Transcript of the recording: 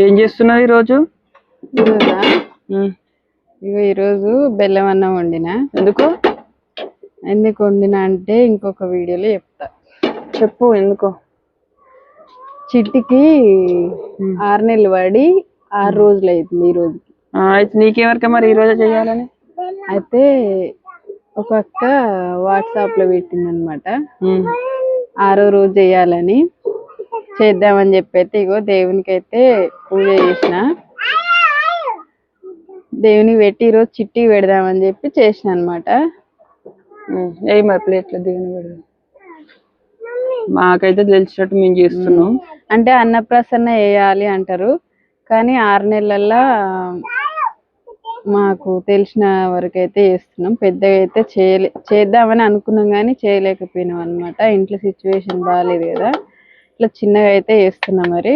ఏం చేస్తున్నావు ఈరోజు? ఈరోజా? ఇగో ఈరోజు బెల్లం అన్నం వండినా. ఎందుకు వండినా అంటే ఇంకొక వీడియోలో చెప్తా. చెప్పు ఎందుకో. చిట్టికి 6 నెలలు పడి 6 రోజులు అవుతుంది ఈ రోజుకి. అయితే నీకెవరిక మరి ఈ రోజే చేయాలని? అయితే ఒక అక్క వాట్సాప్ లో పెట్టింది అనమాట, 6వ రోజు చేయాలని. చేద్దామని చెప్పైతే ఇగో దేవునికి అయితే పూజ చేసిన, దేవునికి పెట్టి ఈరోజు చిట్టికి పెడదామని చెప్పి చేసిన అనమాట. ఏ మరి ప్లేట్లో దేవుని పెడదాం. మాకైతే తెలిసినట్టు మేము చేస్తున్నాం. అంటే అన్నప్రసన్న వేయాలి అంటారు, కానీ 6 నెలల్లో మాకు తెలిసిన వరకు అయితే చేస్తున్నాం. పెద్దగా అయితే చేద్దామని అనుకున్నాం కానీ చేయలేకపోయినాం అనమాట. ఇంట్లో సిచ్యువేషన్ బాగాలేదు కదా, ఇట్లా చిన్నగా అయితే చేస్తున్నాం. మరి